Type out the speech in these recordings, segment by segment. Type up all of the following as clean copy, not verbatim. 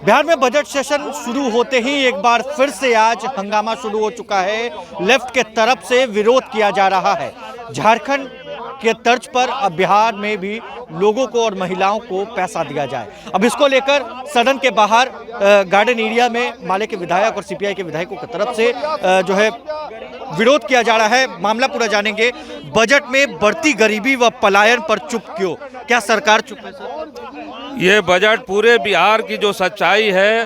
बिहार में budget session शुरू होते ही एक बार फिर से आज हंगामा शुरू हो चुका है। लेफ्ट के तरफ से विरोध किया जा रहा है। झारखंड के तर्ज पर अब बिहार में भी लोगों को और महिलाओं को पैसा दिया जाए। अब इसको लेकर सदन के बाहर गार्डन एरिया में माले के विधायक और सीपीआई के विधायकों की तरफ से जो है विरोध किया जा रहा है। मामला पूरा जानेंगे। बजट में बढ़ती गरीबी व पलायन पर चुप क्यों? क्या सरकार चुप है सर? ये बजट पूरे बिहार की जो सच्चाई है,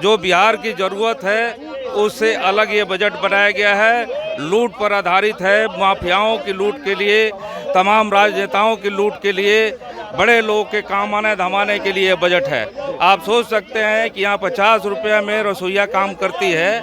जो बिहार की ज़रूरत है, उससे अलग ये बजट बनाया गया है। लूट पर आधारित है, माफियाओं की लूट के लिए, तमाम राजनेताओं की लूट के लिए, बड़े लोगों के काम आने धमाने के लिए बजट है। आप सोच सकते हैं कि यहाँ 50 रुपये में रसोइया काम करती है,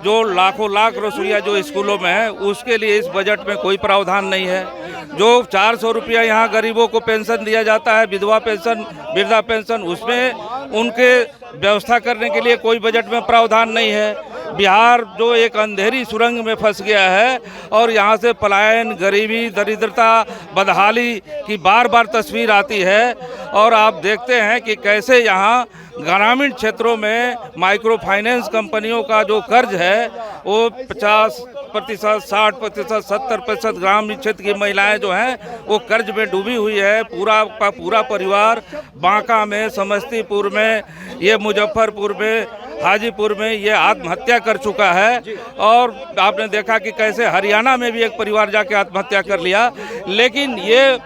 जो लाखों लाख रसोइया जो स्कूलों में है, उसके लिए इस बजट में कोई प्रावधान नहीं है। जो 400 रुपया यहाँ गरीबों को पेंशन दिया जाता है, विधवा पेंशन, वृद्धा पेंशन, उसमें उनके व्यवस्था करने के लिए कोई बजट में प्रावधान नहीं है। बिहार जो एक अंधेरी सुरंग में फंस गया है और यहाँ से पलायन, गरीबी, दरिद्रता, बदहाली की बार बार तस्वीर आती है। और आप देखते हैं कि कैसे यहाँ ग्रामीण क्षेत्रों में माइक्रो फाइनेंस कंपनियों का जो कर्ज है वो 50%, 60%, 70% ग्रामीण क्षेत्र की महिलाएं जो हैं वो कर्ज में डूबी हुई है। पूरा का पूरा परिवार बांका में, समस्तीपुर में, ये मुजफ्फरपुर में, हाजीपुर में ये आत्महत्या कर चुका है। और आपने देखा कि कैसे हरियाणा में भी एक परिवार जाके आत्महत्या कर लिया। लेकिन ये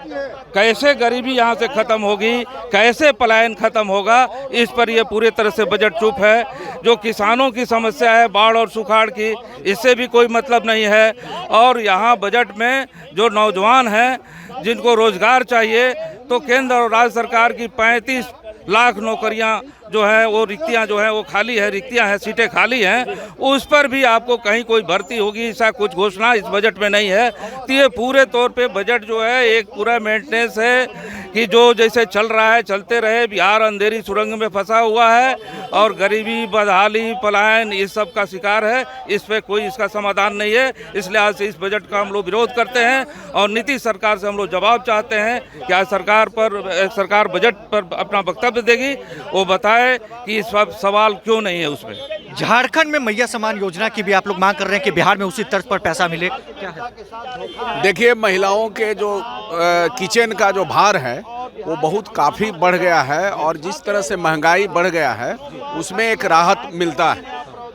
कैसे गरीबी यहाँ से ख़त्म होगी, कैसे पलायन ख़त्म होगा, इस पर ये पूरी तरह से बजट चुप है। जो किसानों की समस्या है बाढ़ और सुखाड़ की, इससे भी कोई मतलब नहीं है। और यहाँ बजट में जो नौजवान हैं जिनको रोज़गार चाहिए, तो केंद्र और राज्य सरकार की 35 लाख नौकरियां जो है वो रिक्तियां जो है वो खाली है, रिक्तियां हैं, सीटें खाली हैं, उस पर भी आपको कहीं कोई भर्ती होगी ऐसा कुछ घोषणा इस बजट में नहीं है। तो ये पूरे तौर पे बजट जो है एक पूरा मेंटेनेंस है कि जो जैसे चल रहा है चलते रहे। बिहार अंधेरी सुरंग में फंसा हुआ है और गरीबी, बदहाली, पलायन इस सब का शिकार है। इस पर कोई इसका समाधान नहीं है। इसलिए आज से इस बजट का हम लोग विरोध करते हैं और नीतीश सरकार से हम लोग जवाब चाहते हैं कि आज सरकार बजट पर अपना वक्तव्य देगी, वो बताए कि इस सवाल क्यों नहीं है उसमें। झारखंड में मैया समान योजना की भी आप लोग मांग कर रहे हैं कि बिहार में उसी तर्ज पर पैसा मिले, क्या है? देखिए, महिलाओं के जो किचन का जो भार है वो बहुत काफ़ी बढ़ गया है और जिस तरह से महंगाई बढ़ गया है उसमें एक राहत मिलता है।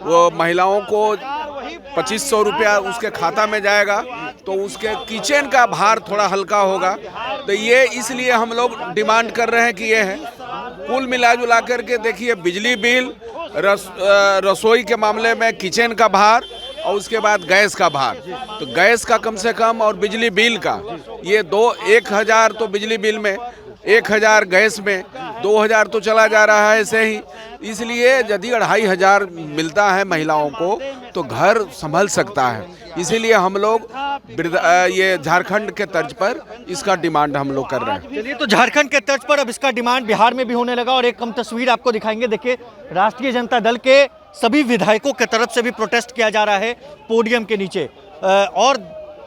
वो महिलाओं को 2500 रुपया उसके खाता में जाएगा तो उसके किचन का भार थोड़ा हल्का होगा। तो ये इसलिए हम लोग डिमांड कर रहे हैं कि ये है। कुल मिला जुला करके देखिए, बिजली बिल, रसोई के मामले में किचन का भार और उसके बाद गैस का भार, तो गैस का कम से कम और बिजली बिल का ये 1000 तो बिजली बिल में, 1000 गैस में, 2000 तो चला जा रहा है ऐसे ही। इसलिए यदि 2500 मिलता है महिलाओं को तो घर संभल सकता है। इसीलिए हम लोग ये झारखंड के तर्ज पर इसका डिमांड हम लोग कर रहे हैं। चलिए, तो झारखंड के तर्ज पर अब इसका डिमांड बिहार में भी होने लगा और एक कम तस्वीर आपको दिखाएंगे। देखिए, राष्ट्रीय जनता दल के सभी विधायकों की तरफ से भी प्रोटेस्ट किया जा रहा है पोडियम के नीचे। और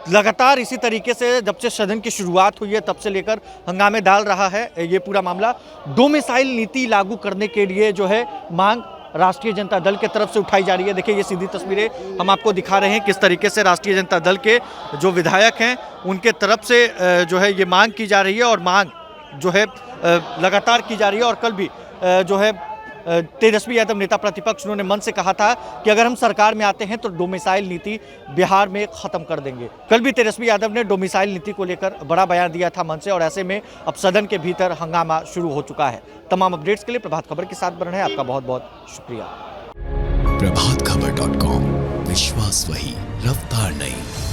लगातार इसी तरीके से जब से सदन की शुरुआत हुई है तब से लेकर हंगामे डाल रहा है ये पूरा मामला। डोमिसाइल नीति लागू करने के लिए जो है मांग राष्ट्रीय जनता दल के तरफ से उठाई जा रही है। देखिए, ये सीधी तस्वीरें हम आपको दिखा रहे हैं किस तरीके से राष्ट्रीय जनता दल के जो विधायक हैं उनके तरफ से जो है ये मांग की जा रही है और मांग जो है लगातार की जा रही है। और कल भी जो है तेजस्वी यादव नेता प्रतिपक्ष, उन्होंने मन से कहा था कि अगर हम सरकार में आते हैं तो डोमिसाइल नीति बिहार में ख़त्म कर देंगे। कल भी तेजस्वी यादव ने डोमिसाइल नीति को लेकर बड़ा बयान दिया था मन से और ऐसे में अब सदन के भीतर हंगामा शुरू हो चुका है। तमाम अपडेट्स के लिए प्रभात खबर के साथ बने रहें। आपका बहुत बहुत शुक्रिया। प्रभातखबर.com, विश्वास वही, रफ्तार नहीं।